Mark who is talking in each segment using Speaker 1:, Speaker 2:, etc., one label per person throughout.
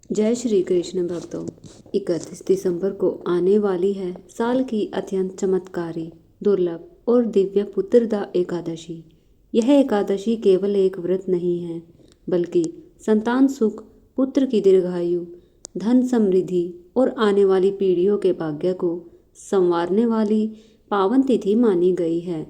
Speaker 1: जय श्री कृष्ण भक्तों। 31 दिसंबर को आने वाली है साल की अत्यंत चमत्कारी, दुर्लभ और दिव्य पुत्रदा एकादशी। यह एकादशी केवल एक व्रत नहीं है, बल्कि संतान सुख, पुत्र की दीर्घायु, धन समृद्धि और आने वाली पीढ़ियों के भाग्य को संवारने वाली पावन तिथि मानी गई है।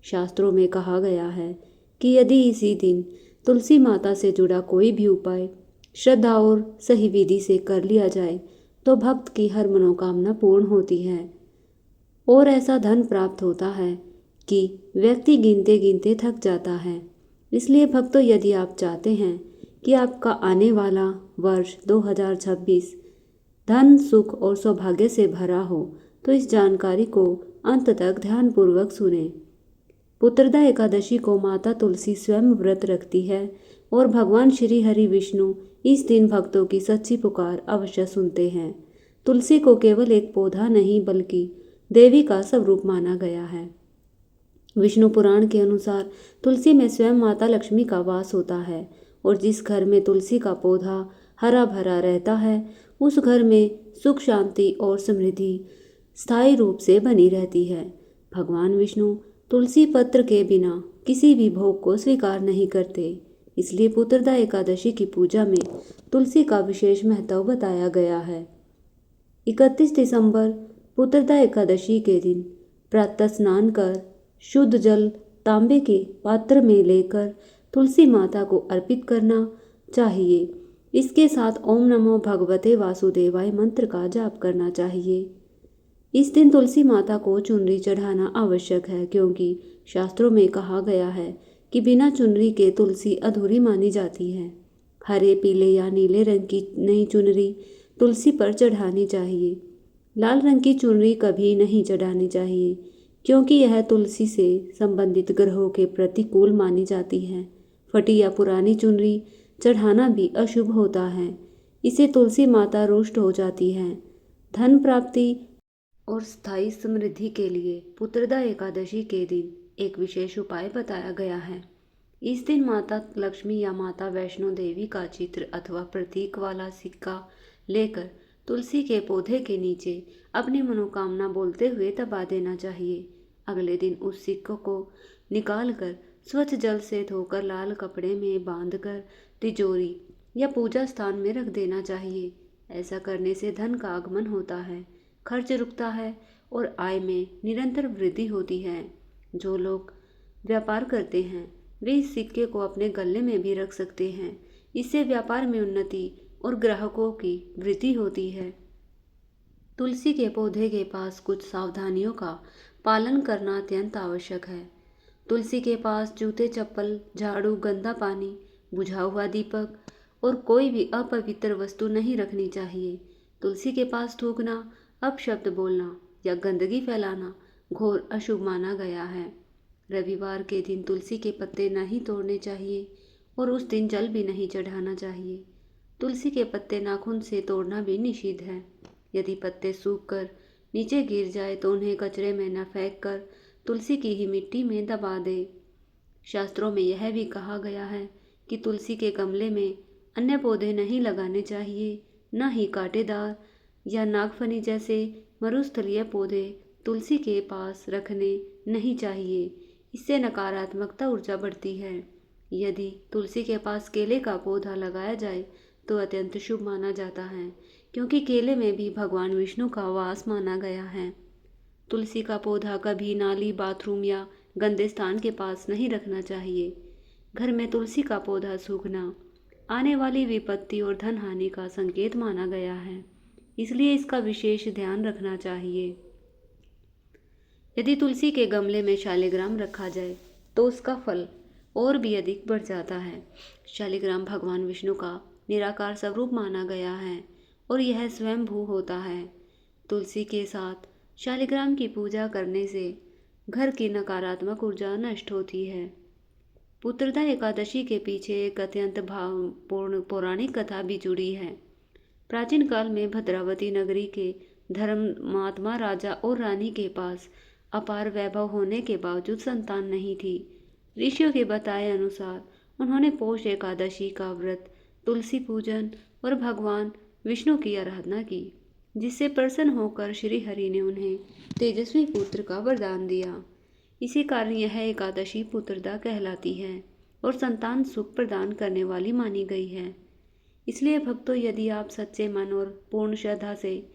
Speaker 1: शास्त्रों में कहा गया है कि यदि इसी दिन तुलसी माता से जुड़ा कोई भी उपाय श्रद्धा और सही विधि से कर लिया जाए तो भक्त की हर मनोकामना पूर्ण होती है और ऐसा धन प्राप्त होता है कि व्यक्ति गिनते गिनते थक जाता है। इसलिए भक्तों, यदि आप चाहते हैं कि आपका आने वाला वर्ष 2026 धन, सुख और सौभाग्य से भरा हो, तो इस जानकारी को अंत तक ध्यानपूर्वक सुने। पुत्रदा एकादशी को माता तुलसी स्वयं व्रत रखती है और भगवान श्री हरि विष्णु इस दिन भक्तों की सच्ची पुकार अवश्य सुनते हैं। तुलसी को केवल एक पौधा नहीं, बल्कि देवी का स्वरूप माना गया है। विष्णु पुराण के अनुसार तुलसी में स्वयं माता लक्ष्मी का वास होता है और जिस घर में तुलसी का पौधा हरा भरा रहता है, उस घर में सुख, शांति और समृद्धि स्थायी रूप से बनी रहती है। भगवान विष्णु तुलसी पत्र के बिना किसी भी भोग को स्वीकार नहीं करते। इसलिए पुत्रदा एकादशी की पूजा में तुलसी का विशेष महत्व बताया गया है। 31 दिसंबर पुत्रदा एकादशी के दिन प्रातः स्नान कर शुद्ध जल तांबे के पात्र में लेकर तुलसी माता को अर्पित करना चाहिए। इसके साथ ओम नमो भगवते वासुदेवाय मंत्र का जाप करना चाहिए। इस दिन तुलसी माता को चुनरी चढ़ाना आवश्यक है, क्योंकि शास्त्रों में कहा गया है कि बिना चुनरी के तुलसी अधूरी मानी जाती है। हरे, पीले या नीले रंग की नई चुनरी तुलसी पर चढ़ानी चाहिए। लाल रंग की चुनरी कभी नहीं चढ़ानी चाहिए, क्योंकि यह तुलसी से संबंधित ग्रहों के प्रतिकूल मानी जाती है। फटी या पुरानी चुनरी चढ़ाना भी अशुभ होता है। इसे तुलसी माता रुष्ट हो जाती है। धन प्राप्ति और स्थायी समृद्धि के लिए पुत्रदा एकादशी के दिन एक विशेष उपाय बताया गया है। इस दिन माता लक्ष्मी या माता वैष्णो देवी का चित्र अथवा प्रतीक वाला सिक्का लेकर तुलसी के पौधे के नीचे अपनी मनोकामना बोलते हुए दबा देना चाहिए। अगले दिन उस सिक्के को निकालकर स्वच्छ जल से धोकर लाल कपड़े में बांधकर तिजोरी या पूजा स्थान में रख देना चाहिए। ऐसा करने से धन का आगमन होता है, खर्च रुकता है और आय में निरंतर वृद्धि होती है। जो लोग व्यापार करते हैं वे इस सिक्के को अपने गले में भी रख सकते हैं। इससे व्यापार में उन्नति और ग्राहकों की वृद्धि होती है। तुलसी के पौधे के पास कुछ सावधानियों का पालन करना अत्यंत आवश्यक है। तुलसी के पास जूते, चप्पल, झाड़ू, गंदा पानी, बुझा हुआ दीपक और कोई भी अपवित्र वस्तु नहीं रखनी चाहिए। तुलसी के पास थूकना, अपशब्द बोलना या गंदगी फैलाना घोर अशुभ माना गया है। रविवार के दिन तुलसी के पत्ते नहीं तोड़ने चाहिए और उस दिन जल भी नहीं चढ़ाना चाहिए। तुलसी के पत्ते नाखून से तोड़ना भी निषिद्ध है। यदि पत्ते सूखकर नीचे गिर जाए तो उन्हें कचरे में न फेंक कर तुलसी की ही मिट्टी में दबा दे। शास्त्रों में यह भी कहा गया है कि तुलसी के गमले में अन्य पौधे नहीं लगाने चाहिए, न ही कांटेदार या नागफनी जैसे मरुस्थलीय पौधे तुलसी के पास रखने नहीं चाहिए। इससे नकारात्मकता ऊर्जा बढ़ती है। यदि तुलसी के पास केले का पौधा लगाया जाए तो अत्यंत शुभ माना जाता है, क्योंकि केले में भी भगवान विष्णु का वास माना गया है। तुलसी का पौधा कभी नाली, बाथरूम या गंदे स्थान के पास नहीं रखना चाहिए। घर में तुलसी का पौधा सूखना आने वाली विपत्ति और धन हानि का संकेत माना गया है, इसलिए इसका विशेष ध्यान रखना चाहिए। यदि तुलसी के गमले में शालिग्राम रखा जाए तो उसका फल और भी अधिक बढ़ जाता है। शालिग्राम भगवान विष्णु का निराकार स्वरूप माना गया है और यह स्वयंभू होता है। तुलसी के साथ शालिग्राम की पूजा करने से घर की नकारात्मक ऊर्जा नष्ट होती है। पुत्रदा एकादशी के पीछे एक अत्यंत भावपूर्ण पौराणिक कथा भी जुड़ी है। प्राचीन काल में भद्रावती नगरी के धर्मात्मा राजा और रानी के पास अपार वैभव होने के बावजूद संतान नहीं थी। ऋषियों के बताए अनुसार उन्होंने पौष एकादशी का व्रत, तुलसी पूजन और भगवान विष्णु की आराधना की, जिससे प्रसन्न होकर श्री हरि ने उन्हें तेजस्वी पुत्र का वरदान दिया। इसी कारण यह एकादशी पुत्रदा कहलाती है और संतान सुख प्रदान करने वाली मानी गई है। इसलिए भक्तों, यदि आप सच्चे मन और पूर्ण श्रद्धा से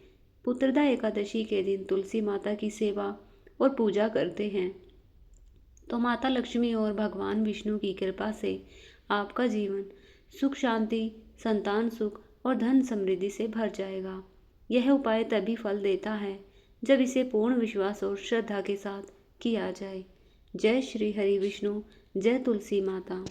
Speaker 1: पुत्रदा एकादशी के दिन तुलसी माता की सेवा और पूजा करते हैं, तो माता लक्ष्मी और भगवान विष्णु की कृपा से आपका जीवन सुख शांति, संतान सुख और धन समृद्धि से भर जाएगा। यह उपाय तभी फल देता है जब इसे पूर्ण विश्वास और श्रद्धा के साथ किया जाए। जय श्री हरि विष्णु, जय तुलसी माता।